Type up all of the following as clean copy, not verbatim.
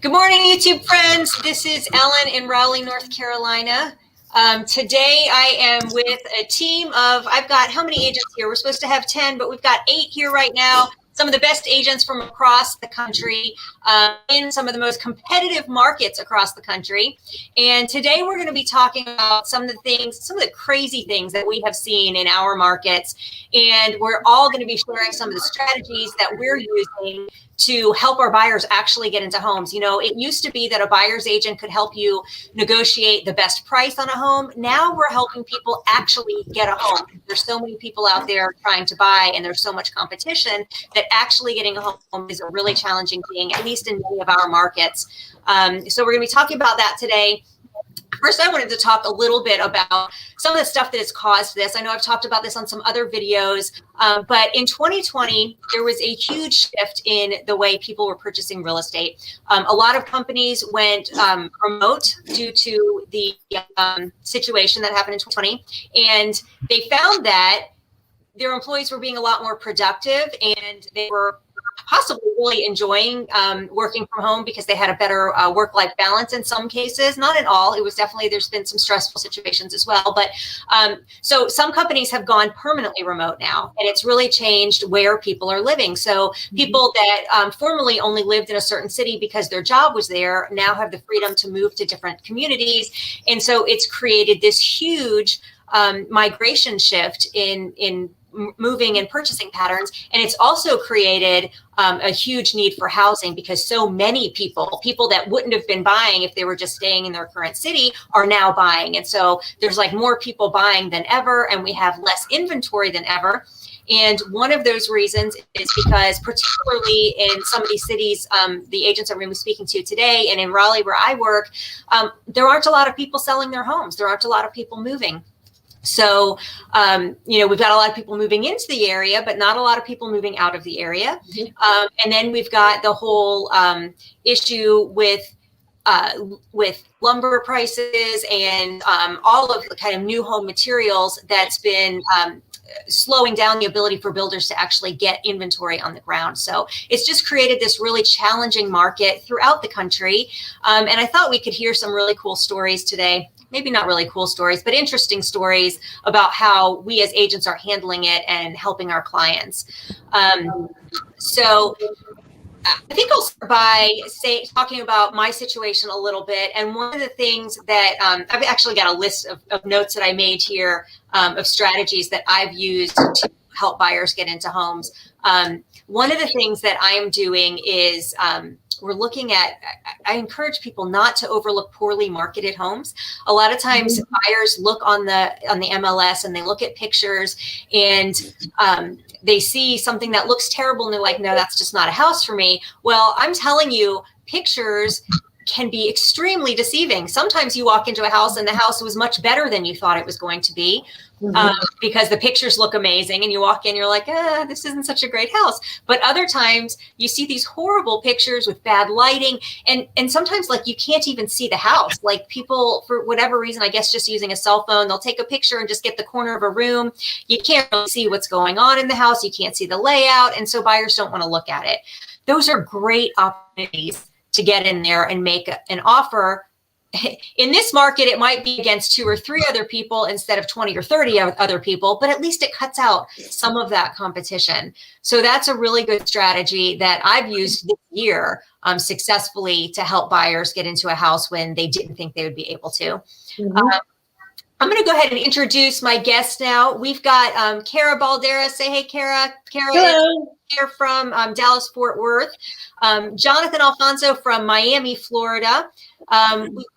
Good morning, YouTube friends. This is Ellen in Raleigh, North Carolina. Today I am with a team of, I've got how many agents here? We're supposed to have 10, but we've got 8 here right now. Some of the best agents from across the country in some of the most competitive markets across the country. And today we're going to be talking about some of the things, some of the crazy things that we have seen in our markets. And we're all going to be sharing some of the strategies that we're using to help our buyers actually get into homes. You know, it used to be that a buyer's agent could help you negotiate the best price on a home. Now we're helping people actually get a home. There's so many people out there trying to buy, and there's so much competition that actually getting a home is a really challenging thing, at least in many of our markets. So we're going to be talking about that today. First, I wanted to talk a little bit about some of the stuff that has caused this. I know I've talked about this on some other videos, but in 2020, there was a huge shift in the way people were purchasing real estate. A lot of companies went remote due to the situation that happened in 2020, and they found that their employees were being a lot more productive, and they were possibly really enjoying working from home because they had a better work-life balance in some cases. Not in all. It was definitely, there's been some stressful situations as well. But so some companies have gone permanently remote now, and it's really changed where people are living. So people that formerly only lived in a certain city because their job was there now have the freedom to move to different communities. And so it's created this huge migration shift in moving and purchasing patterns. And it's also created a huge need for housing because so many people that wouldn't have been buying if they were just staying in their current city are now buying. And so there's like more people buying than ever, and we have less inventory than ever. And one of those reasons is because particularly in some of these cities, the agents I'm going to be speaking to today, and in Raleigh where I work, there aren't a lot of people selling their homes. There aren't a lot of people moving. So, you know, we've got a lot of people moving into the area, but not a lot of people moving out of the area. And then we've got the whole issue with lumber prices and all of the kind of new home materials that's been slowing down the ability for builders to actually get inventory on the ground. So it's just created this really challenging market throughout the country. And I thought we could hear some really cool stories today. Maybe not really cool stories, but interesting stories about how we as agents are handling it and helping our clients. So I think I'll start by talking about my situation a little bit. And one of the things that I've actually got a list of notes that I made here of strategies that I've used to help buyers get into homes. One of the things that I am doing is we're looking at, I encourage people not to overlook poorly marketed homes. A lot of times buyers look on the MLS and they look at pictures and they see something that looks terrible and they're like, no, that's just not a house for me. Well, I'm telling you, pictures can be extremely deceiving. Sometimes you walk into a house and the house was much better than you thought it was going to be because the pictures look amazing, and you walk in, you're like, this isn't such a great house. But other times you see these horrible pictures with bad lighting, and sometimes like you can't even see the house. Like people, for whatever reason, I guess just using a cell phone, they'll take a picture and just get the corner of a room. You can't really see what's going on in the house. You can't see the layout. And so buyers don't want to look at it. Those are great opportunities to get in there and make an offer. In this market, it might be against 2 or 3 other people instead of 20 or 30 other people, but at least it cuts out some of that competition. So that's a really good strategy that I've used this year successfully to help buyers get into a house when they didn't think they would be able to. I'm going to go ahead and introduce my guest now. We've got Kara Baldera. Say hey, Kara. Kara is here from Dallas, Fort Worth. Jonathan Alfonso from Miami, Florida.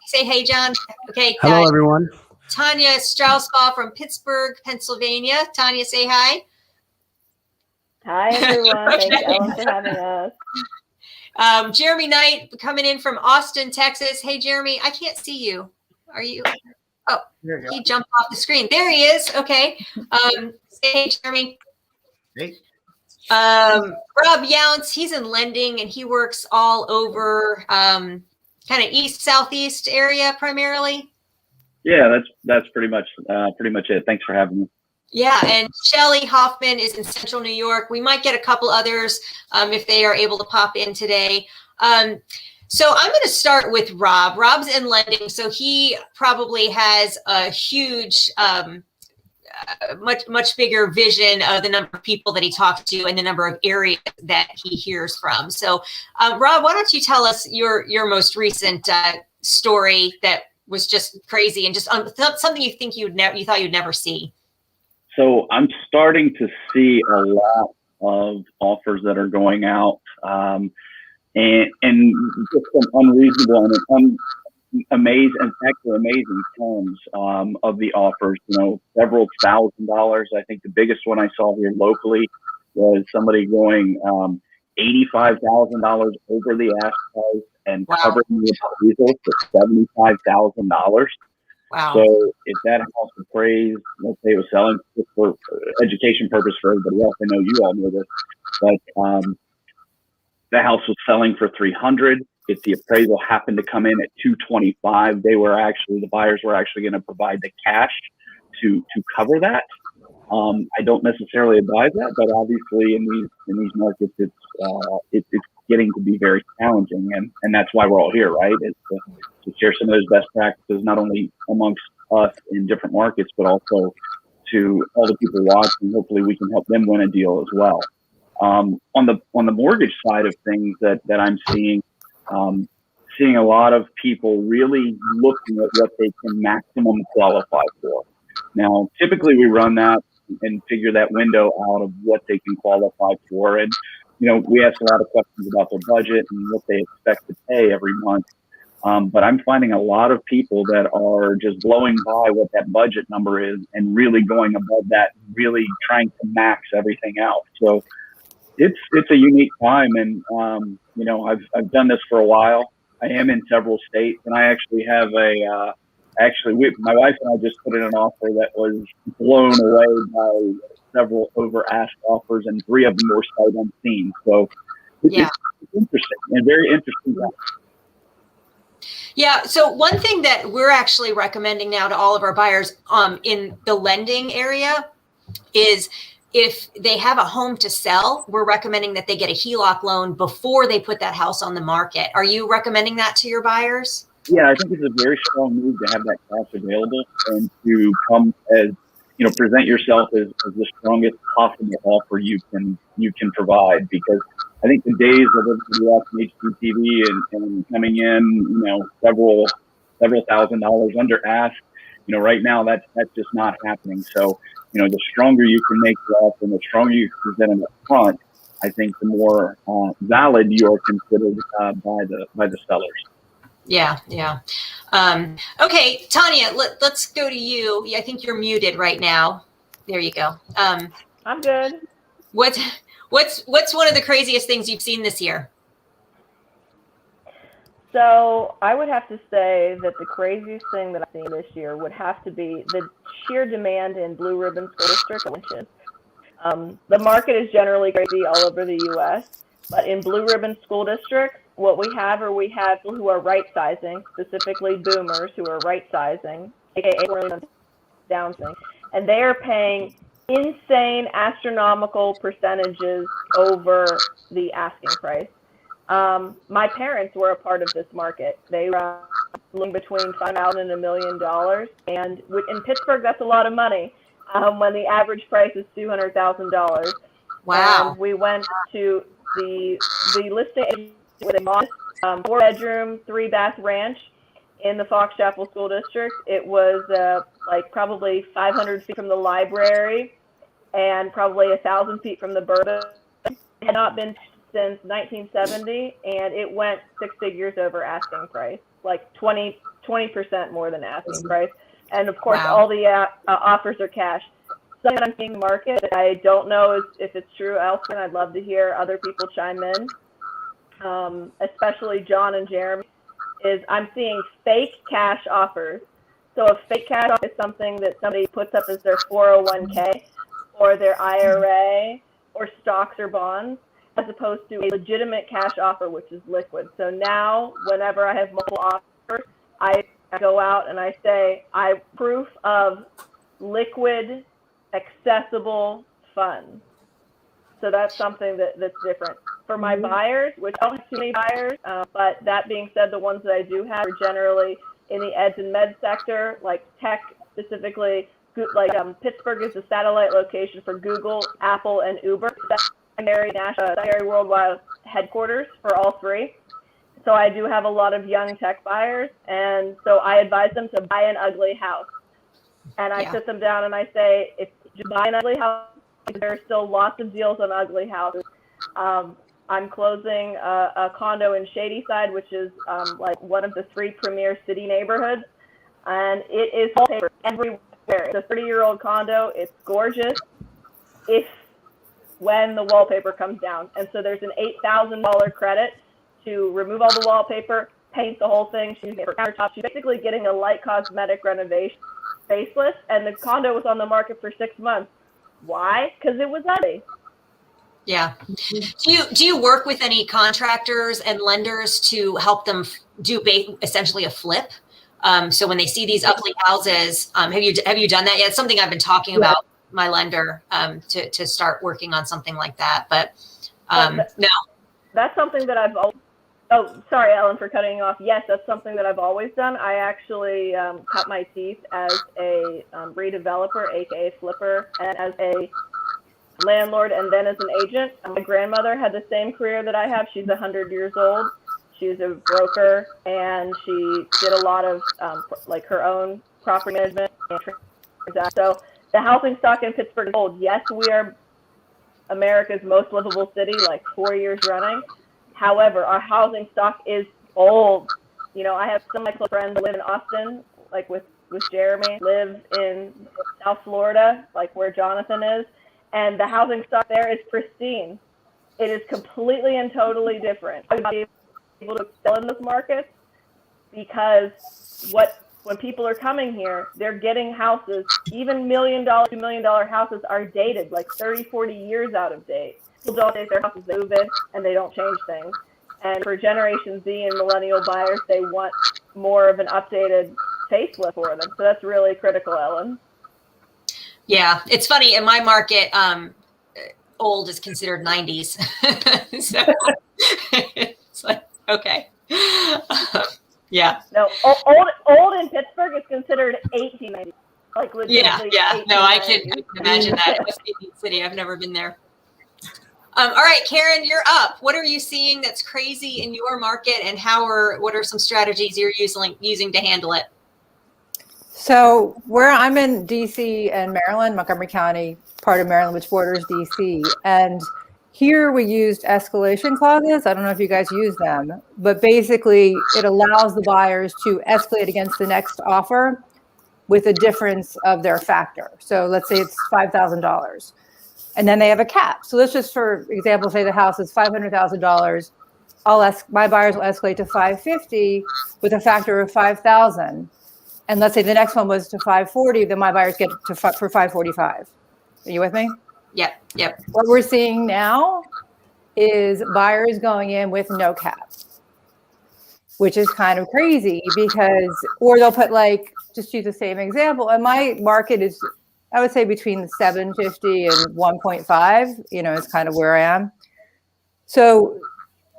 Say hey, John. Okay. Hello, everyone. Tanya Strausbaugh from Pittsburgh, Pennsylvania. Tanya, say hi. Hi, everyone. Okay. Thanks, Ellen, for having us. Jeremy Knight coming in from Austin, Texas. Hey, Jeremy, I can't see you. Are you? Oh, he jumped off the screen. There he is. Okay. Say hey, Jeremy. Hey. Rob Younts, he's in lending and he works all over kind of east, southeast area primarily. Yeah, that's pretty much it. Thanks for having me. Yeah, and Shelly Hoffman is in Central New York. We might get a couple others if they are able to pop in today. So I'm going to start with Rob. Rob's in lending, so he probably has a huge, much bigger vision of the number of people that he talks to and the number of areas that he hears from. So, Rob, why don't you tell us your most recent story that was just crazy and just something you think you thought you'd never see? So I'm starting to see a lot of offers that are going out, and just some unreasonable and amazing terms of the offers. Several $1,000s. I think the biggest one I saw here locally was somebody going $85,000 over the ask price and covering the appraisal for $75,000. Wow. So if that house appraised, let's say it was selling for education purpose for everybody else, I know you all know this, but the house was selling for $300,000. If the appraisal happened to come in at $225,000, the buyers were actually going to provide the cash to cover that. I don't necessarily advise that, but obviously in these markets, it's getting to be very challenging, and that's why we're all here, right? It's to share some of those best practices, not only amongst us in different markets, but also to all the people watching. Hopefully, we can help them win a deal as well. On the mortgage side of things that I'm seeing a lot of people really looking at what they can maximum qualify for. Now, typically we run that and figure that window out of what they can qualify for. And, we ask a lot of questions about their budget and what they expect to pay every month. But I'm finding a lot of people that are just blowing by what that budget number is and really going above that, really trying to max everything out. So it's a unique time. And, I've done this for a while. I am in several states, and I actually have my wife and I just put in an offer that was blown away by several over ask offers, and 3 of them were sight unseen. So it's interesting and very interesting. Yeah. So one thing that we're actually recommending now to all of our buyers in the lending area is if they have a home to sell, we're recommending that they get a HELOC loan before they put that house on the market. Are you recommending that to your buyers? Yeah, I think it's a very strong move to have that cash available and to come as, present yourself as the strongest possible offer you can provide, because I think the days of everybody watching HGTV and coming in, several $1,000s under ask, right now that's just not happening. So, the stronger you can make your offer and the stronger you can present them up front, I think the more valid you are considered by the sellers. Yeah. Okay, Tanya, let's go to you. I think you're muted right now. There you go. I'm good. What's one of the craziest things you've seen this year? So I would have to say that the craziest thing that I've seen this year would have to be the sheer demand in Blue Ribbon School District. The market is generally crazy all over the U.S., but in Blue Ribbon School Districts, what we have people who are right-sizing, specifically boomers who are right-sizing, aka downsizing, and they are paying insane astronomical percentages over the asking price. My parents were a part of this market. They were between $5,000 and $1 million, and in Pittsburgh, that's a lot of money. When the average price is $200,000. Wow. And we went to the listing with a modest 4-bedroom, 3-bath ranch in the Fox Chapel School District. It was probably 500 feet from the library and probably 1,000 feet from the bourbon. It had not been since 1970, and it went 6 figures over asking price, like 20% more than asking price. And of course, all the offers are cash. Something that I'm seeing in the market that I don't know if it's true elsewhere, and I'd love to hear other people chime in, especially John and Jeremy, is I'm seeing fake cash offers. So a fake cash offer is something that somebody puts up as their 401k or their IRA or stocks or bonds, as opposed to a legitimate cash offer, which is liquid. So now, whenever I have multiple offers, I go out and I say, I proof of liquid, accessible funds. So that's something that's different. For my buyers, which I don't have too many buyers, but that being said, the ones that I do have are generally in the eds and med sector, like tech specifically. Like Pittsburgh is the satellite location for Google, Apple, and Uber. Secondary worldwide headquarters for all three. So I do have a lot of young tech buyers, and so I advise them to buy an ugly house. And I sit them down and I say, if you buy an ugly house, there are still lots of deals on ugly houses. I'm closing a condo in Shadyside, which is like one of the 3 premier city neighborhoods, and it is wallpaper everywhere. It's a 30-year-old condo. It's gorgeous when the wallpaper comes down. And so there's an $8,000 credit to remove all the wallpaper, paint the whole thing. She's using it for countertops. She's basically getting a light cosmetic renovation facelift, and the condo was on the market for 6 months. Why? Because it was ugly. Yeah. Do you work with any contractors and lenders to help them do essentially a flip? So when they see these ugly houses, have you done that yet? It's something I've been talking about my lender to start working on something like that. But no. That's something that I've always. Oh, sorry, Ellen, for cutting you off. Yes, that's something that I've always done. I actually cut my teeth as a redeveloper, aka flipper, and as a landlord, and then as an agent. My grandmother had the same career that I have. She's 100 years old. She's a broker, and she did a lot of like her own property management. So the housing stock in Pittsburgh is old. Yes, we are America's most livable city, like 4 years running. However, our housing stock is old. You know, I have some of my close friends that live in Austin, like with Jeremy, live in South Florida, like where Jonathan is, and the housing stock there is pristine. It is completely and totally different. I would be able to sell in those markets because when people are coming here, they're getting houses, even $1 million, $2 million houses are dated, like 30, 40 years out of date. People don't date their houses, they move in, and they don't change things. And for Generation Z and millennial buyers, they want more of an updated facelift for them. So that's really critical, Ellen. Yeah, it's funny. In my market, old is considered 90s. So it's like, okay. Yeah. No, old in Pittsburgh is considered 1890. Like legitimately. Yeah. No, I can imagine that. It must be a big city. I've never been there. All right, Karen, you're up. What are you seeing that's crazy in your market, and what are some strategies you're using to handle it? So where I'm in DC and Maryland, Montgomery County, part of Maryland, which borders DC, and here we used escalation clauses. I don't know if you guys use them, but basically it allows the buyers to escalate against the next offer with a difference of their factor. So let's say it's $5,000. And then they have a cap. So let's just, for example, say the house is $500,000. My buyers will escalate to $550,000 with a factor of 5,000. And let's say the next one was to $540,000, then my buyers get for $545,000. Are you with me? Yep. What we're seeing now is buyers going in with no cap, which is kind of crazy or they'll put just use the same example. And my market is, I would say, between 750 and 1.5, is kind of where I am. So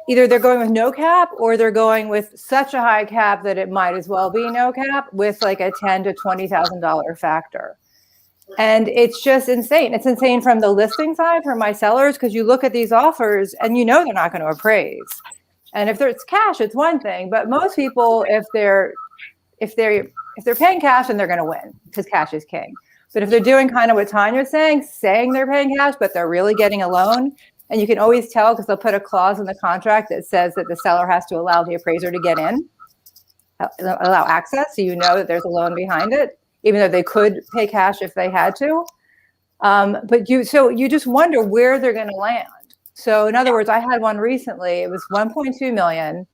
either they're going with no cap or they're going with such a high cap that it might as well be no cap with like a $10,000 to $20,000 factor. And it's just insane. It's insane from the listing side for my sellers, because you look at these offers and they're not going to appraise. And if it's cash, it's one thing. But most people, if they're paying cash, then they're going to win because cash is king. But if they're doing kind of what Tanya's saying they're paying cash, but they're really getting a loan, and you can always tell because they'll put a clause in the contract that says that the seller has to allow the appraiser to get in, allow access, so that there's a loan behind it, even though they could pay cash if they had to. But you just wonder where they're going to land. So in other words, I had one recently. It was 1.2 million.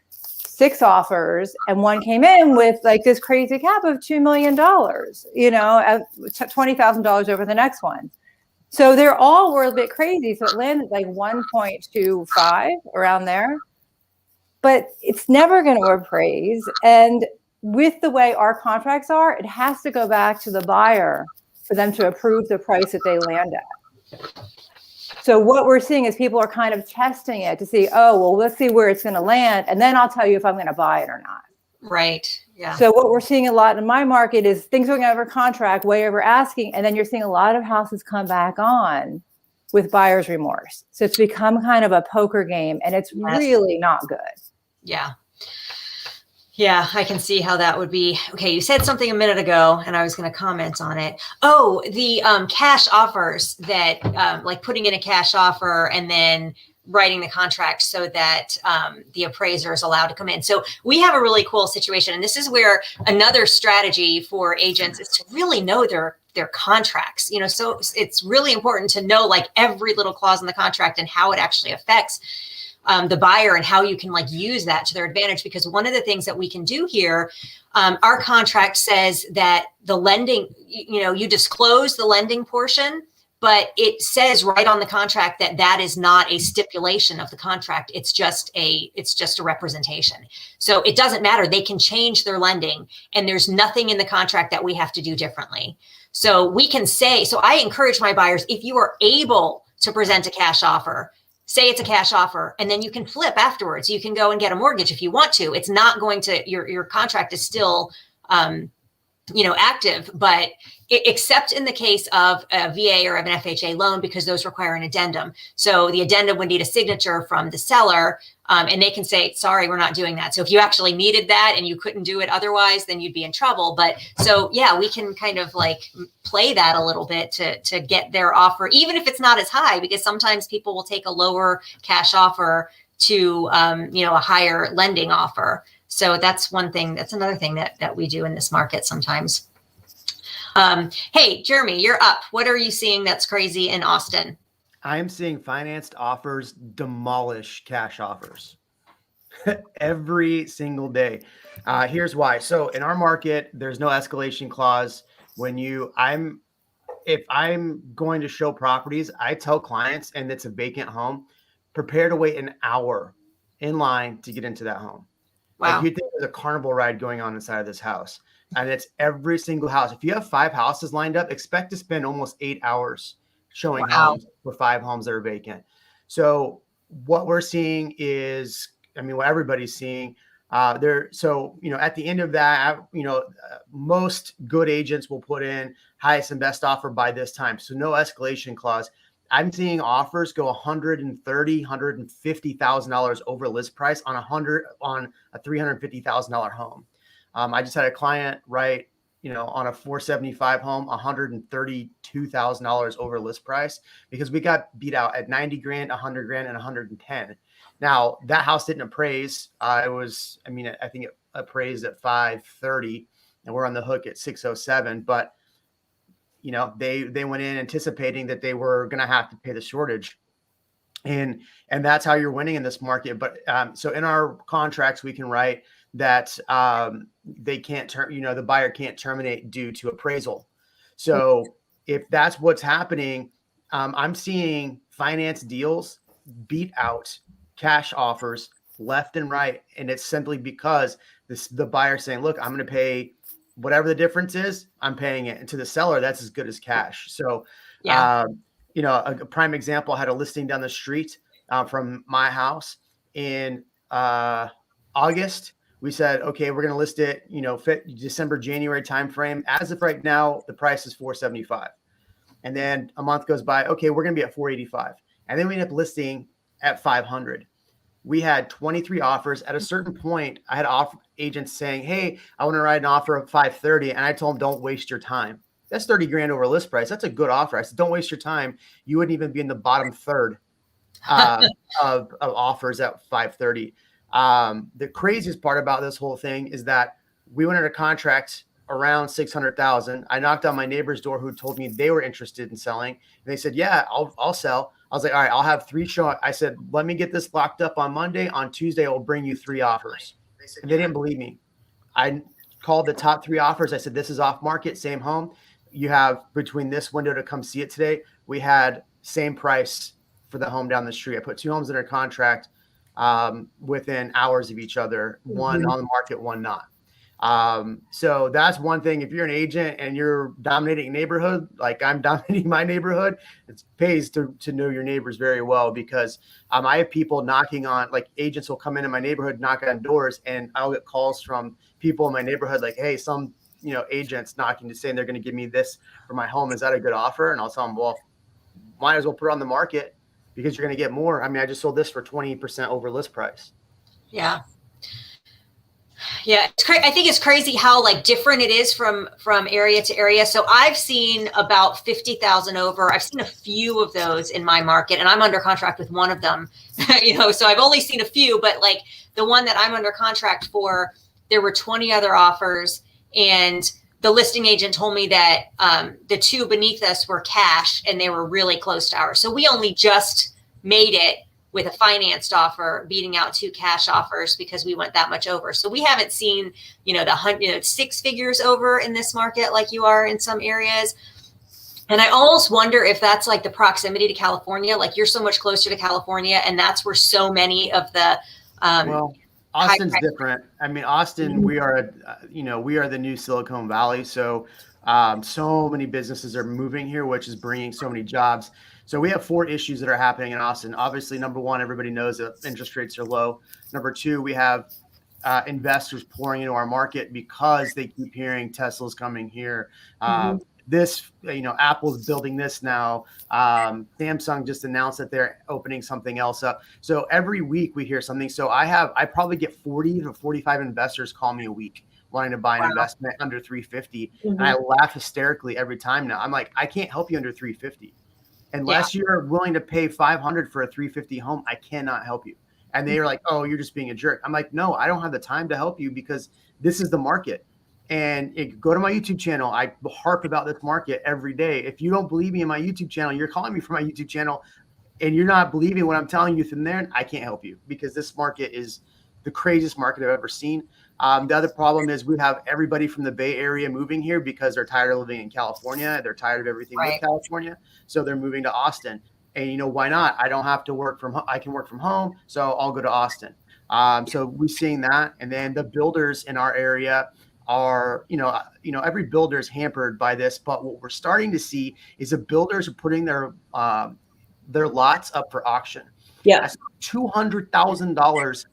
6 offers, and one came in with like this crazy cap of $2 million, at $20,000 over the next one. So they're all were a bit crazy. So it landed like 1.25 around there, but it's never going to appraise. And with the way our contracts are, it has to go back to the buyer for them to approve the price that they land at. So what we're seeing is people are kind of testing it to see, oh, well, let's see where it's going to land. And then I'll tell you if I'm going to buy it or not. Right. Yeah. So what we're seeing a lot in my market is things going over contract, way over asking. And then you're seeing a lot of houses come back on with buyer's remorse. So it's become kind of a poker game, and it's really not good. Yeah. Yeah, I can see how that would be. Okay, you said something a minute ago, and I was going to comment on it. Oh, the cash offers that, like putting in a cash offer and then writing the contract so that the appraiser is allowed to come in. So we have a really cool situation, and this is where another strategy for agents is to really know their contracts. So it's really important to know like every little clause in the contract and how it actually affects the buyer and how you can like use that to their advantage. Because one of the things that we can do here, our contract says that the lending, you disclose the lending portion, but it says right on the contract that that is not a stipulation of the contract. It's just a representation. So it doesn't matter. They can change their lending, and there's nothing in the contract that we have to do differently. So we can say, so I encourage my buyers, if you are able to present a cash offer, say it's a cash offer, and then you can flip afterwards. You can go and get a mortgage if you want to. It's not going to, your contract is still, active, but except in the case of a VA or of an FHA loan, because those require an addendum. So the addendum would need a signature from the seller, and they can say, sorry, we're not doing that. So if you actually needed that and you couldn't do it otherwise, then you'd be in trouble. But so, yeah, we can kind of like play that a little bit to get their offer, even if it's not as high, because sometimes people will take a lower cash offer to, a higher lending offer. So that's one thing. That's another thing that we do in this market sometimes. Hey, Jeremy, you're up. What are you seeing that's crazy in Austin? I am seeing financed offers demolish cash offers every single day. Here's why. So in our market, there's no escalation clause. If I'm going to show properties, I tell clients, and it's a vacant home, prepare to wait an hour in line to get into that home. Wow. Like you think there's a carnival ride going on inside of this house, and it's every single house. If you have 5 houses lined up, expect to spend almost 8 hours showing homes for 5 homes that are vacant. So what we're seeing is, what everybody's seeing at the end of that, most good agents will put in highest and best offer by this time. So no escalation clause. I'm seeing offers go $130,000, $150,000 over list price on a $350,000 home. I just had a client write, on a 475 home, $132,000 over list price because we got beat out at 90 grand, 100 grand, and 110. Now that house didn't appraise. I think it appraised at 530, and we're on the hook at 607. But they went in anticipating that they were going to have to pay the shortage. And that's how you're winning in this market. But so in our contracts, we can write that they can't the buyer can't terminate due to appraisal. So if that's what's happening, I'm seeing finance deals beat out cash offers left and right. And it's simply because the buyer saying, look, I'm going to pay whatever the difference is, I'm paying it. And to the seller, that's as good as cash. So, a prime example, I had a listing down the street from my house in August. We said, okay, we're going to list it, December, January timeframe. As of right now, the price is $475. And then a month goes by. Okay, we're going to be at $485. And then we end up listing at $500. We had 23 offers. At a certain point, I had agents saying, hey, I want to write an offer of $530. And I told them, don't waste your time. That's 30 grand over list price. That's a good offer. I said, don't waste your time. You wouldn't even be in the bottom third of offers at 530. The craziest part about this whole thing is that we went under contract around 600,000. I knocked on my neighbor's door who told me they were interested in selling. And they said, yeah, I'll sell. I was like, all right, I'll have 3 show. I said, let me get this locked up on Monday. On Tuesday, I'll bring you 3 offers. And they didn't believe me. I called the top 3 offers. I said, this is off market, same home. You have between this window to come see it today. We had same price for the home down the street. I put 2 homes under contract within hours of each other, one on the market, one not. So that's one thing. If you're an agent and you're dominating a neighborhood, like I'm dominating my neighborhood, it pays to know your neighbors very well, because I have people knocking on, like agents will come into my neighborhood, knock on doors, and I'll get calls from people in my neighborhood like, hey, some agents knocking to saying they're going to give me this for my home. Is that a good offer? And I'll tell them, well, might as well put it on the market because you're going to get more. I mean, I just sold this for 20% over list price. Yeah. Yeah, I think it's crazy how like different it is from area to area. So I've seen about 50,000 over. I've seen a few of those in my market, and I'm under contract with one of them. So I've only seen a few, but like the one that I'm under contract for, there were 20 other offers, and the listing agent told me that the two beneath us were cash and they were really close to ours. So we only just made it with a financed offer, beating out two cash offers because we went that much over. So we haven't seen, the 6 figures over in this market like you are in some areas. And I almost wonder if that's like the proximity to California, like you're so much closer to California, and that's where so many of the well, Austin's different. I mean, Austin, we are the new Silicon Valley. So so many businesses are moving here, which is bringing so many jobs. So we have 4 issues that are happening in Austin. Obviously, number one, everybody knows that interest rates are low. Number 2, we have investors pouring into our market because they keep hearing Tesla's coming here. Apple's building this now. Samsung just announced that they're opening something else up. So every week we hear something. So I probably get 40 to 45 investors call me a week wanting to buy an investment under 350. And I laugh hysterically every time now. I'm like, I can't help you under 350. Unless you're willing to pay 500 for a 350 home, I cannot help you. And they are like, oh, you're just being a jerk. I'm like, no, I don't have the time to help you because this is the market. And go to my YouTube channel. I harp about this market every day. If you don't believe me in my YouTube channel, you're calling me from my YouTube channel and you're not believing what I'm telling you from there, I can't help you because this market is the craziest market I've ever seen. The other problem is we have everybody from the Bay Area moving here because they're tired of living in California. They're tired of everything with California. So they're moving to Austin. And why not? I don't have to work from home. I can work from home. So I'll go to Austin. So we're seeing that. And then the builders in our area are, every builder is hampered by this. But what we're starting to see is the builders are putting their lots up for auction. Yeah. $200,000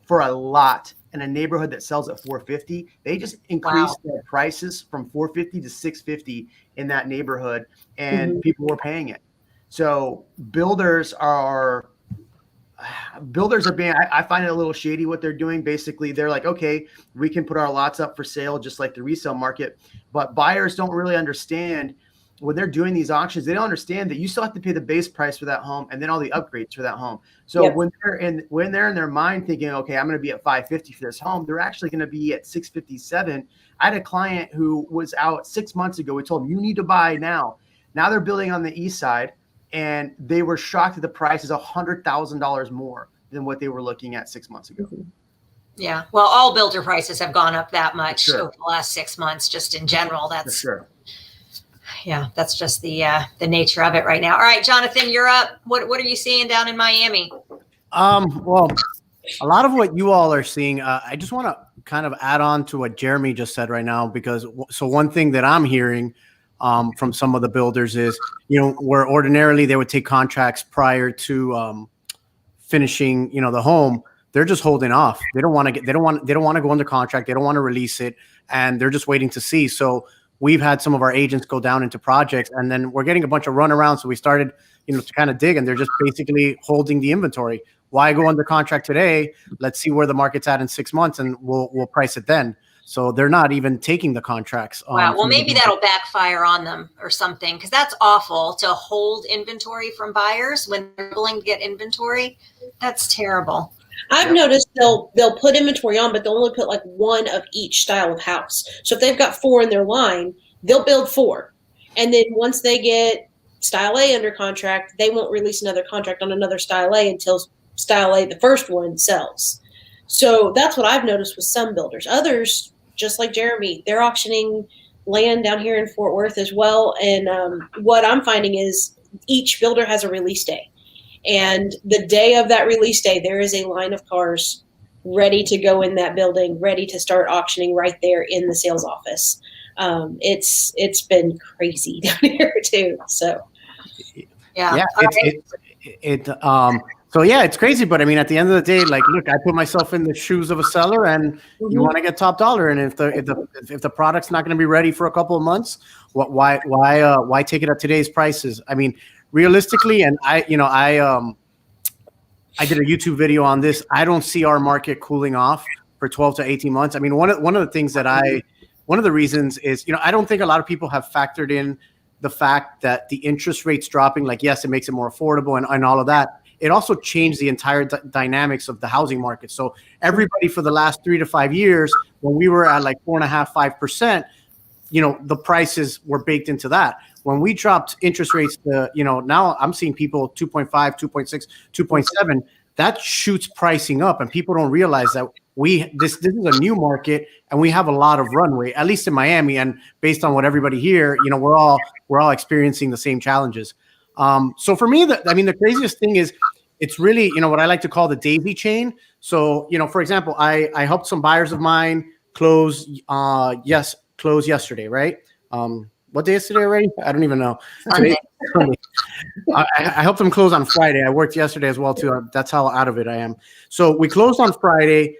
for a lot in a neighborhood that sells at 450. They just increased their prices from 450 to 650 in that neighborhood, and people were paying it. So builders are being, I find it a little shady what they're doing. Basically, they're like, okay, we can put our lots up for sale just like the resale market, but buyers don't really understand when they're doing these auctions. They don't understand that you still have to pay the base price for that home and then all the upgrades for that home. So when they're in their mind thinking, okay, I'm going to be at 550 for this home, they're actually going to be at 657. I had a client who was out 6 months ago. We told him, you need to buy now. Now they're building on the east side, and they were shocked that the price is $100,000 more than what they were looking at 6 months ago. Yeah. Well, all builder prices have gone up that much over the last 6 months, just in general. That's yeah, that's just the nature of it right now. All right, Jonathan, you're up. What are you seeing down in Miami? Well, a lot of what you all are seeing, I just want to kind of add on to what Jeremy just said right now, because one thing that I'm hearing from some of the builders is, where ordinarily they would take contracts prior to finishing, the home, they're just holding off. They don't want to go under contract. They don't want to release it, and they're just waiting to see. So we've had some of our agents go down into projects, and then we're getting a bunch of runarounds. So we started, to kind of dig, and they're just basically holding the inventory. Why go under contract today? Let's see where the market's at in 6 months, and we'll price it then. So they're not even taking the contracts. Wow. Well, maybe that'll backfire on them or something, because that's awful to hold inventory from buyers when they're willing to get inventory. That's terrible. I've noticed they'll put inventory on, but they'll only put like one of each style of house. So if they've got 4 in their line, they'll build 4. And then once they get style A under contract, they won't release another contract on another style A until style A, the first one, sells. So that's what I've noticed with some builders. Others, just like Jeremy, they're auctioning land down here in Fort Worth as well. And what I'm finding is each builder has a release day. And the day of that release day, there is a line of cars ready to go in that building, ready to start auctioning right there in the sales office. It's been crazy down here too. So Yeah. So yeah, it's crazy, but I mean, at the end of the day, like, look, I put myself in the shoes of a seller, and you want to get top dollar, and if the product's not going to be ready for a couple of months, why take it at today's prices? I mean, realistically, and I did a YouTube video on this. I don't see our market cooling off for 12 to 18 months. I mean, one of the things one of the reasons is, I don't think a lot of people have factored in the fact that the interest rates dropping, like, yes, it makes it more affordable and all of that. It also changed the entire dynamics of the housing market. So everybody for the last 3 to 5 years, when we were at like 4.5%, 5%, the prices were baked into that. When we dropped interest rates to, now I'm seeing people 2.5, 2.6, 2.7, that shoots pricing up, and people don't realize that this is a new market and we have a lot of runway, at least in Miami. And based on what everybody here, we're all experiencing the same challenges. So for me, the craziest thing is, it's really, what I like to call the daisy chain. So, for example, I helped some buyers of mine close yesterday, right? What day is today already? I don't even know. Sunday. I helped them close on Friday. I worked yesterday as well too. That's how out of it I am. So we closed on Friday.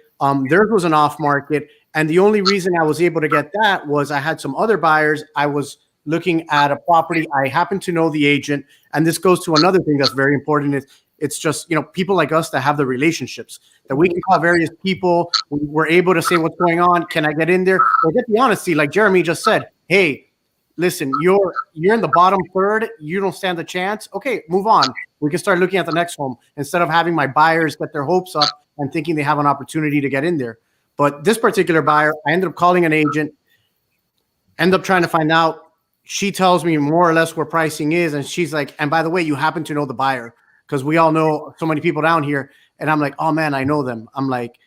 Theirs was an off market, and the only reason I was able to get that was I had some other buyers. I was looking at a property. I happen to know the agent, and this goes to another thing that's very important. It's just, people like us that have the relationships that we can call various people. We're able to say, what's going on? Can I get in there? Or get the honesty, like Jeremy just said, hey, listen, you're in the bottom third. You don't stand a chance. Okay, move on. We can start looking at the next home instead of having my buyers get their hopes up and thinking they have an opportunity to get in there. But this particular buyer, I ended up calling an agent, end up trying to find out. She tells me more or less where pricing is. And she's like, and by the way, you happen to know the buyer, because we all know so many people down here. And I'm like, oh man, I know them. I'm like,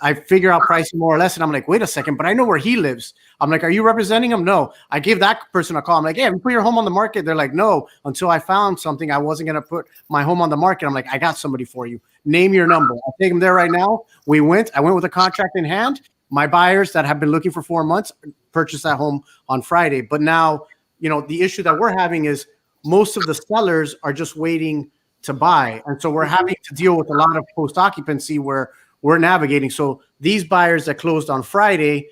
I figure out pricing more or less. And I'm like, wait a second, but I know where he lives. I'm like, are you representing him? No. I gave that person a call. I'm like, hey, have you put your home on the market? They're like, no, until I found something. I wasn't going to put my home on the market. I'm like, I got somebody for you. Name your number. I'll take them there right now. I went with a contract in hand. My buyers that have been looking for 4 months purchased that home on Friday. But now, the issue that we're having is most of the sellers are just waiting to buy. And so we're having to deal with a lot of post-occupancy where we're navigating. So these buyers that closed on Friday,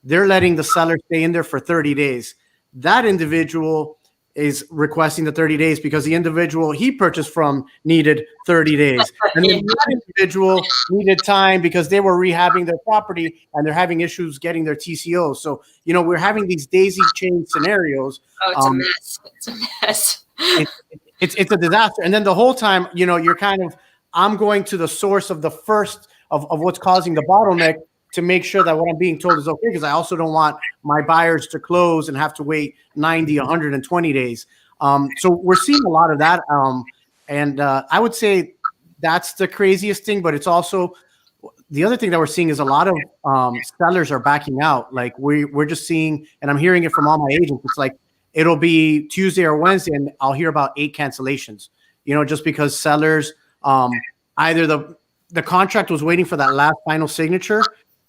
they're letting the seller stay in there for 30 days. That individual is requesting the 30 days because the individual he purchased from needed 30 days. And then the individual needed time because they were rehabbing their property and they're having issues getting their TCO. So, we're having these daisy chain scenarios. Oh, it's a mess. It's a mess. It's a disaster. And then the whole time, you're kind of, I'm going to the source of the first of what's causing the bottleneck to make sure that what I'm being told is okay, because I also don't want my buyers to close and have to wait 90, 120 days. So we're seeing a lot of that. And I would say that's the craziest thing, but it's also the other thing that we're seeing is a lot of sellers are backing out. Like we're just seeing, and I'm hearing it from all my agents. It's like, it'll be Tuesday or Wednesday and I'll hear about 8 cancellations, just because sellers, either the contract was waiting for that last final signature,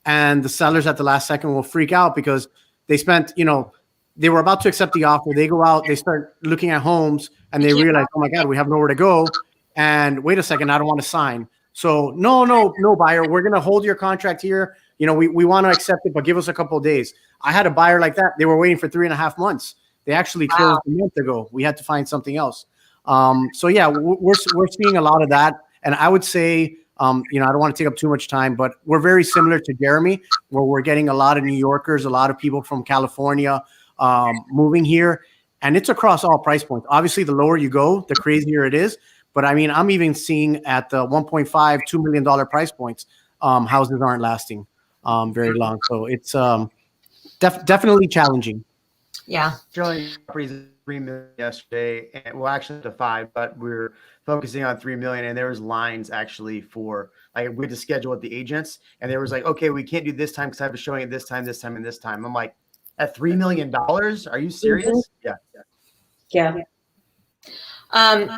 and the sellers at the last second will freak out because they spent, they were about to accept the offer. They go out, they start looking at homes, and they realize, oh my God, we have nowhere to go. And wait a second, I don't want to sign. So no, buyer, we're going to hold your contract here. We want to accept it, but give us a couple of days. I had a buyer like that. They were waiting for 3.5 months. They actually closed a month ago. We had to find something else. So yeah, we're seeing a lot of that. And I would say, I don't want to take up too much time, but we're very similar to Jeremy, where we're getting a lot of New Yorkers, a lot of people from California moving here. And it's across all price points. Obviously, the lower you go, the crazier it is. But I mean, I'm even seeing at the $1.5, $2 million price points, houses aren't lasting very long. So it's definitely challenging. Yeah. Showing properties at 3 million yesterday, and well, actually to 5, but we're focusing on 3 million. And there was lines actually for we had to schedule with the agents, and there was like, okay, we can't do this time because I have a showing at this time, and this time. I'm like, at $3 million? Are you serious? Mm-hmm. Yeah. Yeah.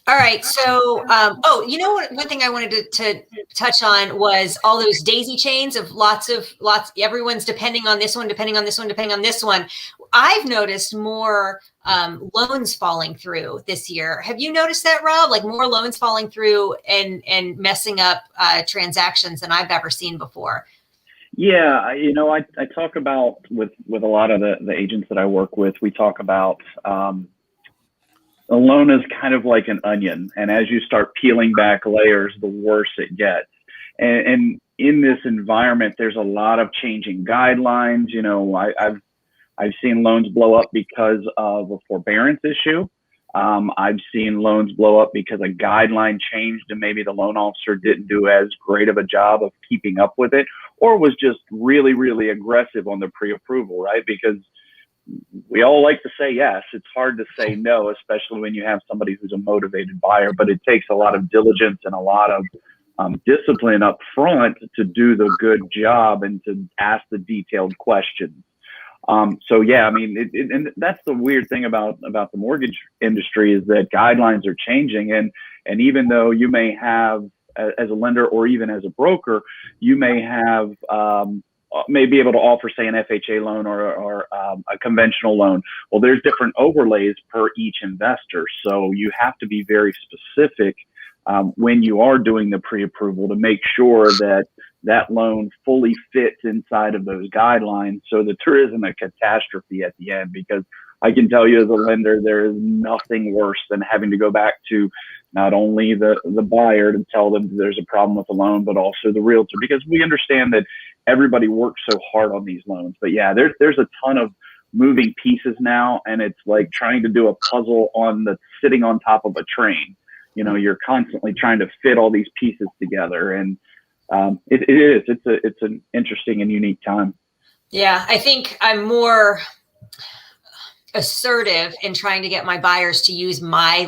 All right. So, you know what? One thing I wanted to touch on was all those daisy chains of lots. Everyone's depending on this one, depending on this one, depending on this one. I've noticed more loans falling through this year. Have you noticed that, Rob? Like more loans falling through and messing up transactions than I've ever seen before. Yeah, I talk about with a lot of the agents that I work with, we talk about a loan is kind of like an onion, and as you start peeling back layers, the worse it gets. And in this environment, there's a lot of changing guidelines. I've seen loans blow up because of a forbearance issue. I've seen loans blow up because a guideline changed and maybe the loan officer didn't do as great of a job of keeping up with it, or was just really, really aggressive on the pre-approval, right? Because we all like to say yes. It's hard to say no, especially when you have somebody who's a motivated buyer, but it takes a lot of diligence and a lot of discipline up front to do the good job and to ask the detailed questions. So yeah, I mean, and that's the weird thing about the mortgage industry is that guidelines are changing, and even though you may have as a lender or even as a broker, you may have may be able to offer, say, an FHA loan or a conventional loan. Well, there's different overlays per each investor, so you have to be very specific when you are doing the pre-approval to make sure that that loan fully fits inside of those guidelines so that there isn't a catastrophe at the end. Because I can tell you as a lender, there is nothing worse than having to go back to not only the buyer to tell them there's a problem with the loan, but also the realtor, because we understand that everybody works so hard on these loans. But yeah, there's a ton of moving pieces now, and it's like trying to do a puzzle sitting on top of a train. You're constantly trying to fit all these pieces together, and it's an interesting and unique time. Yeah, I think I'm more assertive in trying to get my buyers to use my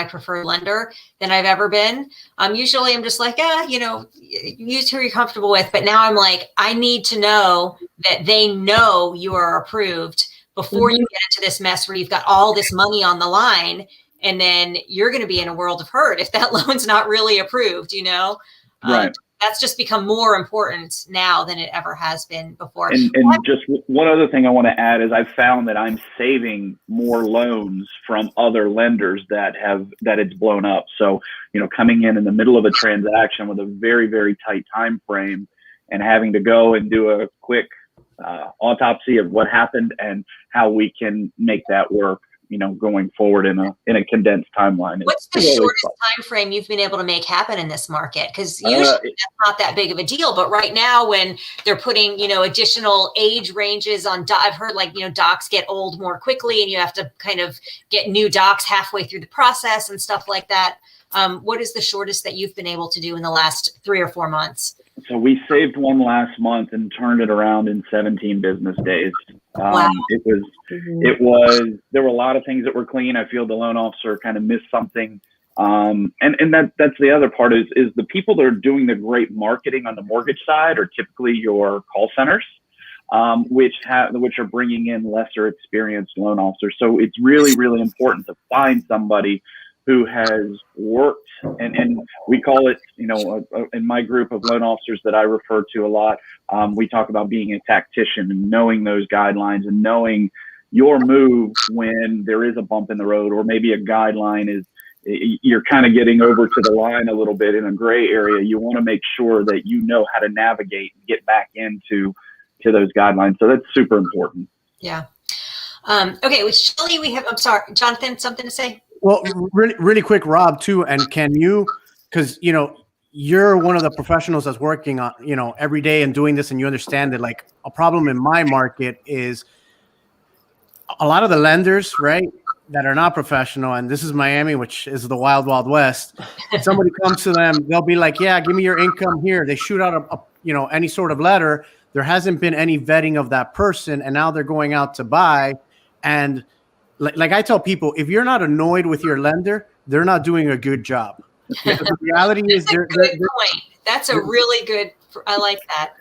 preferred lender, than I've ever been. Usually I'm just like, use who you're comfortable with. But now I'm like, I need to know that they know you are approved before you get into this mess where you've got all this money on the line, and then you're going to be in a world of hurt if that loan's not really approved, Right. That's just become more important now than it ever has been before. And just one other thing I want to add is I've found that I'm saving more loans from other lenders that it's blown up. So, coming in the middle of a transaction with a very, very tight time frame and having to go and do a quick autopsy of what happened and how we can make that work, going forward in a condensed timeline. What's the shortest time frame you've been able to make happen in this market? Because usually that's not that big of a deal, but right now when they're putting, additional age ranges on, I've heard docs get old more quickly, and you have to kind of get new docs halfway through the process and stuff like that. What is the shortest that you've been able to do in the last 3 or 4 months? So we saved one last month and turned it around in 17 business days. Wow. There were a lot of things that were clean. I feel the loan officer kind of missed something. And that's the other part is the people that are doing the great marketing on the mortgage side are typically your call centers, which are bringing in lesser experienced loan officers. So it's really, really important to find somebody who has worked, and we call it, in my group of loan officers that I refer to a lot, we talk about being a tactician and knowing those guidelines and knowing your move when there is a bump in the road, or maybe a guideline is, you're kind of getting over to the line a little bit in a gray area. You want to make sure that you know how to navigate and get back into those guidelines. So that's super important. Yeah. Okay, with Shelley, I'm sorry, Jonathan, something to say? Well, really, really quick, Rob, too. And can you, because, you're one of the professionals that's working on, every day and doing this, and you understand that, like, a problem in my market is a lot of the lenders, right, that are not professional, and this is Miami, which is the wild, wild west. Somebody comes to them, they'll be like, yeah, give me your income here. They shoot out any sort of letter. There hasn't been any vetting of that person, and now they're going out to buy. And like I tell people, if you're not annoyed with your lender, they're not doing a good job. The reality is, That's a good point. That's a really good. I like that.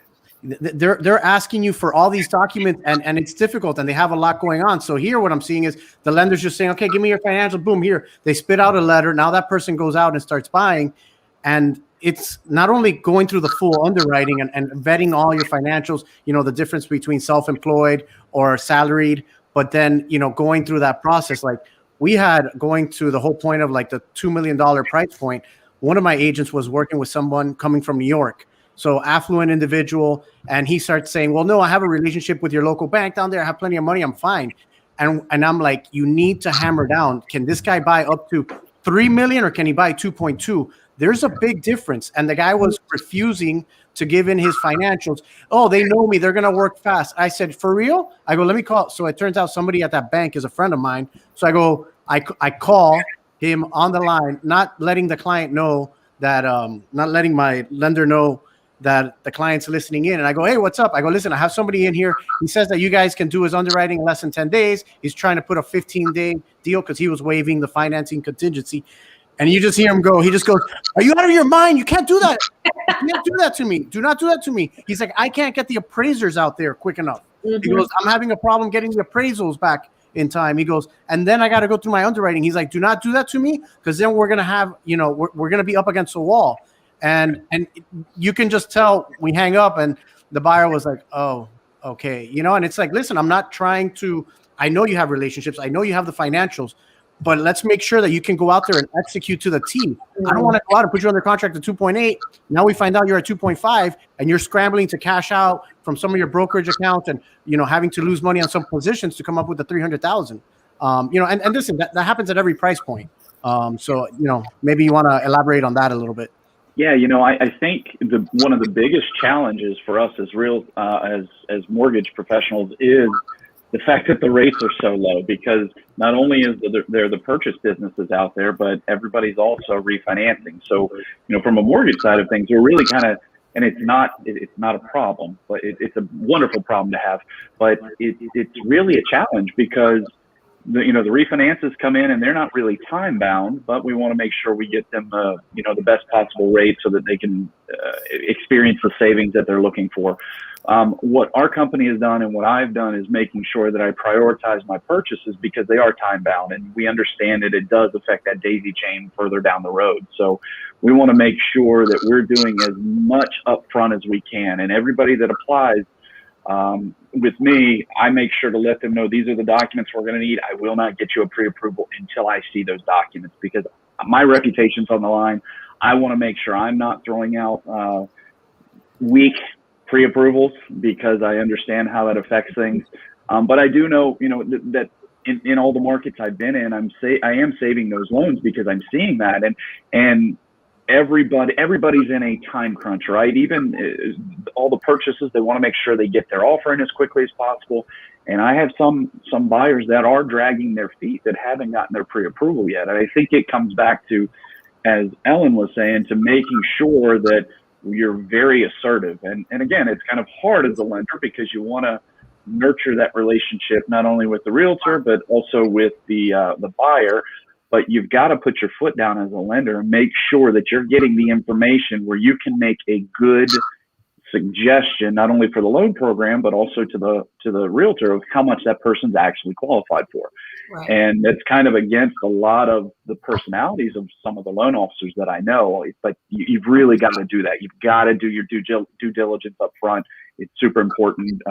they're asking you for all these documents, and it's difficult, and they have a lot going on. So here, what I'm seeing is the lender's just saying, okay, give me your financial, boom, here. They spit out a letter. Now that person goes out and starts buying, and it's not only going through the full underwriting and vetting all your financials, the difference between self-employed or salaried, but then, going through that process, like we had going to the whole point of like the $2 million price point. One of my agents was working with someone coming from New York. So affluent individual. And he starts saying, well, no, I have a relationship with your local bank down there. I have plenty of money. I'm fine. And I'm like, you need to hammer down. Can this guy buy up to 3 million or can he buy 2.2? There's a big difference. And the guy was refusing to give in his financials. Oh, they know me. They're going to work fast. I said, for real? I go, let me call. So it turns out somebody at that bank is a friend of mine. So I go, I call him on the line, not letting the client know that, not letting my lender know that the client's listening in. And I go, hey, what's up? I go, listen, I have somebody in here. He says that you guys can do his underwriting in less than 10 days. He's trying to put a 15-day deal because he was waiving the financing contingency. And you just hear him go, he just goes, are you out of your mind? You can't do that. You can't do that to me. Do not do that to me. He's like, I can't get the appraisers out there quick enough. Mm-hmm. He goes, I'm having a problem getting the appraisals back in time. He goes, and then I got to go through my underwriting. He's like, do not do that to me because then we're going to have, we're going to be up against a wall. And you can just tell we hang up and the buyer was like, oh, okay. And it's like, listen, I'm not trying to, I know you have relationships. I know you have the financials, but let's make sure that you can go out there and execute to the T. I don't want to go out and put you under contract at 2.8. Now we find out you're at 2.5 and you're scrambling to cash out from some of your brokerage accounts and, having to lose money on some positions to come up with the 300,000. And listen, that happens at every price point. So, maybe you want to elaborate on that a little bit. Yeah, I think one of the biggest challenges for us as mortgage professionals is the fact that the rates are so low, because not only is there the purchase businesses out there, but everybody's also refinancing. So, from a mortgage side of things, we're really kind of, and it's not a problem, but it's a wonderful problem to have, but it's really a challenge because the refinances come in and they're not really time bound, but we want to make sure we get them, the best possible rate so that they can experience the savings that they're looking for. What our company has done and what I've done is making sure that I prioritize my purchases because they are time bound and we understand that it does affect that daisy chain further down the road. So we want to make sure that we're doing as much upfront as we can, and everybody that applies with me, I make sure to let them know these are the documents we're going to need. I will not get you a pre-approval until I see those documents because my reputation's on the line. I want to make sure I'm not throwing out weak pre-approvals because I understand how that affects things. But I do know, that in all the markets I've been in, I am saving those loans because I'm seeing that, and everybody's in a time crunch, right? Even all the purchases, they want to make sure they get their offer in as quickly as possible. And I have some buyers that are dragging their feet that haven't gotten their pre-approval yet. And I think it comes back to, as Ellen was saying, to making sure that you're very assertive. And again, it's kind of hard as a lender because you want to nurture that relationship, not only with the realtor, but also with the buyer. But you've got to put your foot down as a lender and make sure that you're getting the information where you can make a good suggestion, not only for the loan program, but also to the realtor of how much that person's actually qualified for. Right. And that's kind of against a lot of the personalities of some of the loan officers that I know. But you've really got to do that. You've got to do your due diligence up front. It's super important.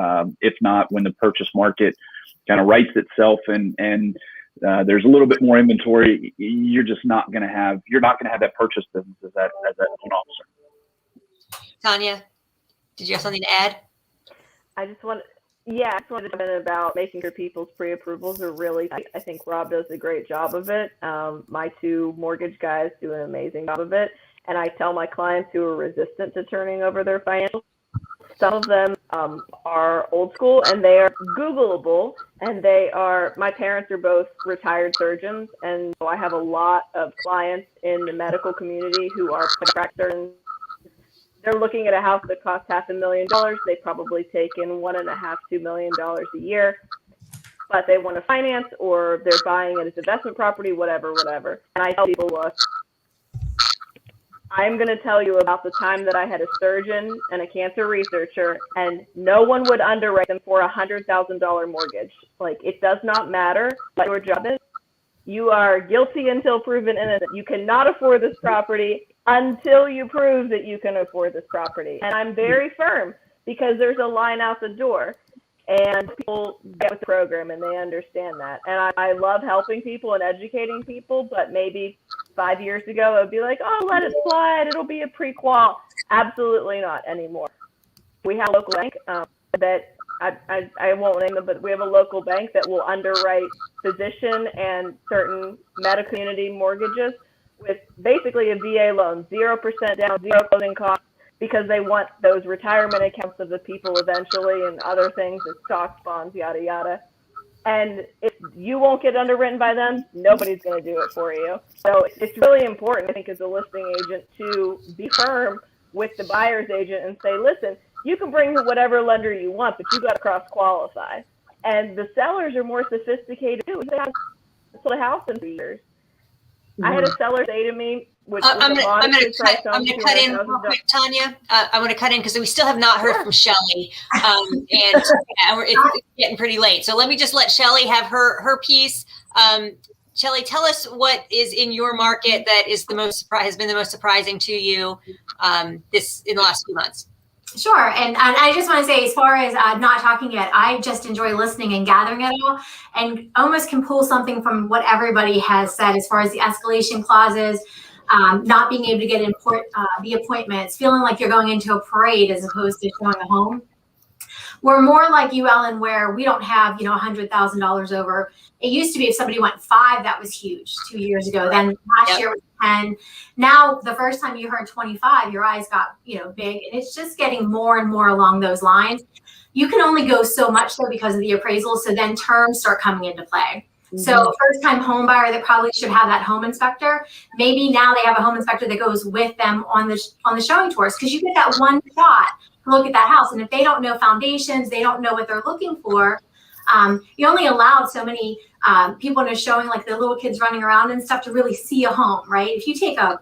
If not, when the purchase market kind of rights itself and there's a little bit more inventory, you're not going to have that purchase business as that loan officer. Tanya, did you have something to add? I just wanted to comment about making sure people's pre-approvals are really tight. I think Rob does a great job of it. My two mortgage guys do an amazing job of it. And I tell my clients who are resistant to turning over their financials, some of them are old school and they are Googleable, and my parents are both retired surgeons, and so I have a lot of clients in the medical community who are contractors. They're looking at a house that costs $500,000. They probably take in $1.5–2 million a year, but they want to finance or they're buying it as investment property, whatever. And I tell people, look, I'm going to tell you about the time that I had a surgeon and a cancer researcher, and no one would underwrite them for a $100,000 mortgage. Like, it does not matter what your job is. You are guilty until proven innocent. You cannot afford this property until you prove that you can afford this property. And I'm very firm because there's a line out the door. And people get with the program and they understand that. And I love helping people and educating people, but maybe 5 years ago, it would be like, oh, let it slide. It'll be a pre-qual. Absolutely not anymore. We have a local bank that I won't name them, but we have a local bank that will underwrite physician and certain medical community mortgages with basically a VA loan, 0% down, 0 closing costs, because they want those retirement accounts of the people eventually and other things, as stocks, bonds, yada, yada. And if you won't get underwritten by them, nobody's going to do it for you. So it's really important, I think, as a listing agent to be firm with the buyer's agent and say, listen, you can bring whatever lender you want, but you got to cross-qualify. And the sellers are more sophisticated too. They haven't sold a house in 3 years. I had a seller say to me, which I'm going to cut in real quick, Tanya. I want to cut in because we still have not heard from Shelly, and it's getting pretty late. So let me just let Shelly have her piece. Shelly, tell us what is in your market that is has been the most surprising to you in the last few months. Sure. And I just want to say, as far as not talking yet, I just enjoy listening and gathering it all, and almost can pull something from what everybody has said as far as the escalation clauses, not being able to get the appointments, feeling like you're going into a parade as opposed to showing a home. We're more like you, Ellen, where we don't have, $100,000 over. It used to be if somebody went 5, that was huge 2 years ago. Then last year was 10. Now, the first time you heard 25, your eyes got, big. And it's just getting more and more along those lines. You can only go so much, though, because of the appraisal. So then terms start coming into play. Mm-hmm. So a first-time home buyer that probably should have that home inspector, maybe now they have a home inspector that goes with them on the showing tours, because you get that one shot to look at that house. And if they don't know foundations, they don't know what they're looking for. You only allowed so many people in a showing, like the little kids running around and stuff, to really see a home, right? If you take a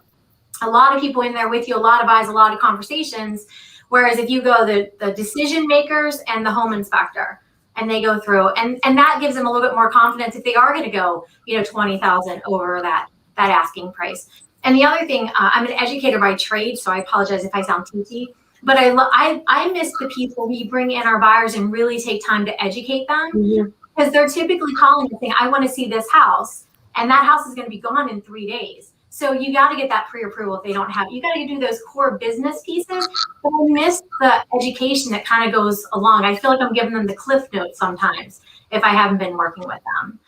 lot of people in there with you, a lot of eyes, a lot of conversations, whereas if you go the decision makers and the home inspector, and they go through, and that gives them a little bit more confidence if they are going to go, $20,000 over that asking price. And the other thing, I'm an educator by trade, so I apologize if I sound teachy, but I miss the people we bring in our buyers and really take time to educate them, because they're typically calling and saying, I want to see this house, and that house is going to be gone in 3 days. So you got to get that pre-approval if they don't have it. You got to do those core business pieces, but I miss the education that kind of goes along. I feel like I'm giving them the cliff notes sometimes if I haven't been working with them.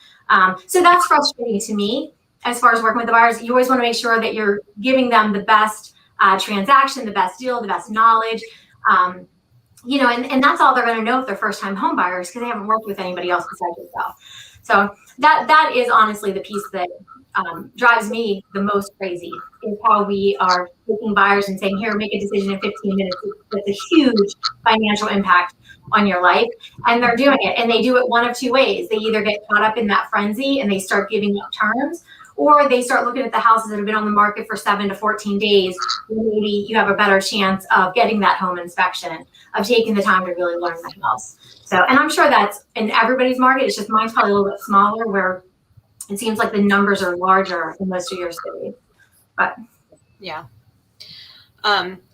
So that's frustrating to me as far as working with the buyers. You always want to make sure that you're giving them the best transaction, the best deal, the best knowledge, and that's all they're going to know if they're first-time home buyers, because they haven't worked with anybody else besides yourself. So that is honestly the piece that drives me the most crazy, is how we are taking buyers and saying, here, make a decision in 15 minutes. That's a huge financial impact on your life. And they're doing it. And they do it one of two ways. They either get caught up in that frenzy and they start giving up terms, or they start looking at the houses that have been on the market for 7 to 14 days. Maybe you have a better chance of getting that home inspection, of taking the time to really learn the house. So, and I'm sure that's in everybody's market. It's just mine's probably a little bit smaller, where it seems like the numbers are larger in most of your cities. But yeah.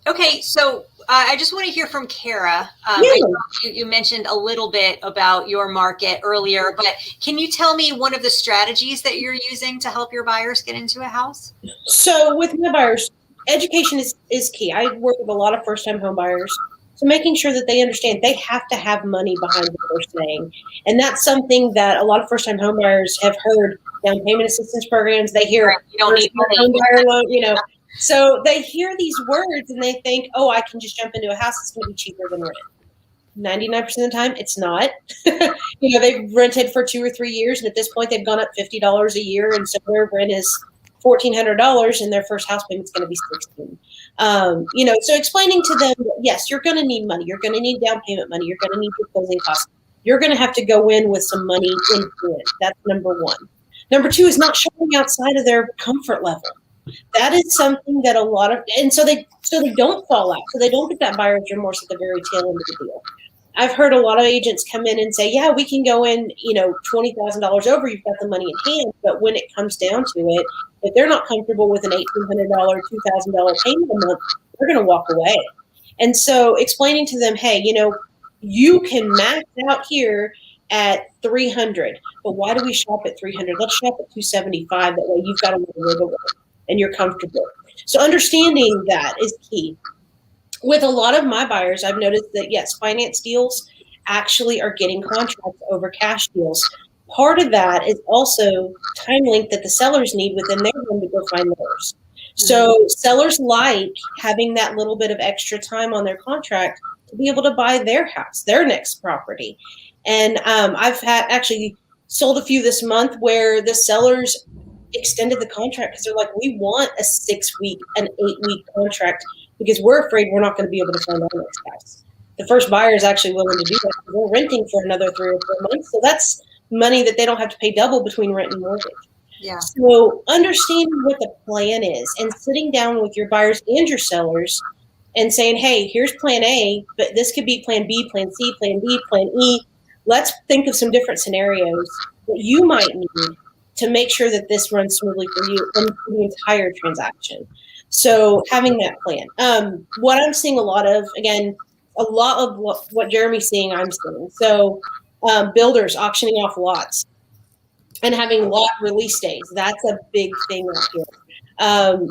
Okay, so I just want to hear from Kara. You mentioned a little bit about your market earlier, but can you tell me one of the strategies that you're using to help your buyers get into a house? So with my buyers, education is key. I work with a lot of first-time home buyers. So making sure that they understand they have to have money behind what they're saying. And that's something that a lot of first-time home buyers have heard. Down payment assistance programs, they hear you don't need money. Home buyer loan, So they hear these words and they think, oh, I can just jump into a house that's going to be cheaper than rent. 99% of the time, it's not. They've rented for 2 or 3 years, and at this point, they've gone up $50 a year, and so their rent is $1,400, and their first house payment's going to be $1,600. So explaining to them, yes, you're going to need money. You're going to need down payment money. You're going to need your closing costs. You're going to have to go in with some money into it. That's number one. Number two is not showing outside of their comfort level. That is something that a lot of, and so they don't fall out. So they don't get that buyer's remorse at the very tail end of the deal. I've heard a lot of agents come in and say, yeah, we can go in, $20,000 over, you've got the money in hand. But when it comes down to it, if they're not comfortable with an $1,800, $2,000 payment a month, they're going to walk away. And so explaining to them, hey, you can max out here at 300, but why do we shop at 300? Let's shop at 275. That way you've got a little wiggle room and you're comfortable. So understanding that is key. With a lot of my buyers, I've noticed that, yes, finance deals actually are getting contracts over cash deals. Part of that is also time length that the sellers need within their home to go find theirs. So sellers like having that little bit of extra time on their contract to be able to buy their house, their next property. And I've actually sold a few this month where the sellers extended the contract because they're like, we want a 6-week, an 8-week contract because we're afraid we're not going to be able to find our next house. The first buyer is actually willing to do that. We're renting for another 3 or 4 months. So that's money that they don't have to pay double between rent and mortgage. Yeah. So understanding what the plan is and sitting down with your buyers and your sellers and saying, hey, here's plan A, but this could be plan B, plan C, plan D, plan E. Let's think of some different scenarios that you might need to make sure that this runs smoothly for you and for the entire transaction. So having that plan. What I'm seeing a lot of what Jeremy's seeing, I'm seeing. So builders auctioning off lots and having lot release days. That's a big thing right here.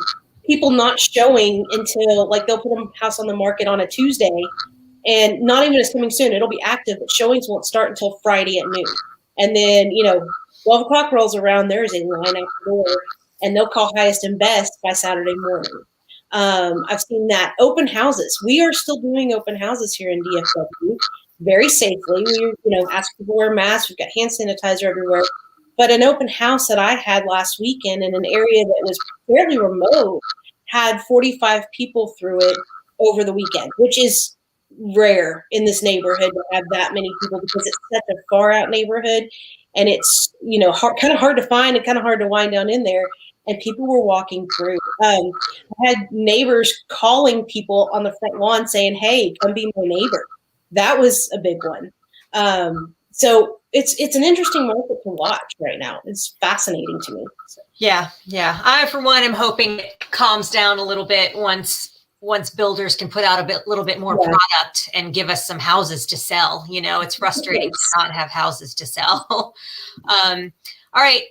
People not showing until, like, they'll put a house on the market on a Tuesday and not even as coming soon. It'll be active, but showings won't start until Friday at noon. And then, 12 o'clock rolls around, there's a line out the door, and they'll call highest and best by Saturday morning. I've seen that. Open houses. We are still doing open houses here in DFW very safely. We, ask people to wear masks. We've got hand sanitizer everywhere. But an open house that I had last weekend in an area that was fairly remote had 45 people through it over the weekend, which is rare in this neighborhood to have that many people because it's such a far out neighborhood. And it's, kind of hard to find and kind of hard to wind down in there. And people were walking through. I had neighbors calling people on the front lawn saying, hey, come be my neighbor. That was a big one. So it's an interesting market to watch right now. It's fascinating to me. Yeah. I, for one, am hoping it calms down a little bit once builders can put out a little bit more product and give us some houses to sell. It's frustrating to not have houses to sell. All right.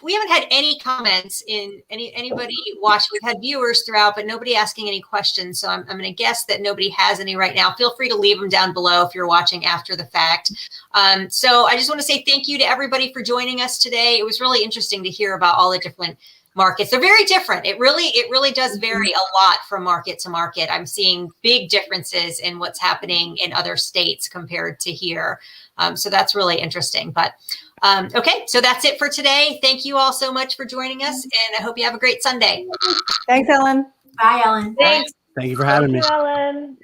We haven't had any comments in anybody watching. We've had viewers throughout, but nobody asking any questions. So I'm going to guess that nobody has any right now. Feel free to leave them down below if you're watching after the fact. So I just want to say thank you to everybody for joining us today. It was really interesting to hear about all the different markets. They're very different. It really does vary a lot from market to market. I'm seeing big differences in what's happening in other states compared to here. So that's really interesting. But okay, so that's it for today. Thank you all so much for joining us, and I hope you have a great Sunday. Thanks, Ellen. Bye, Ellen. Thanks. Thank you for having me. Thank you, Ellen.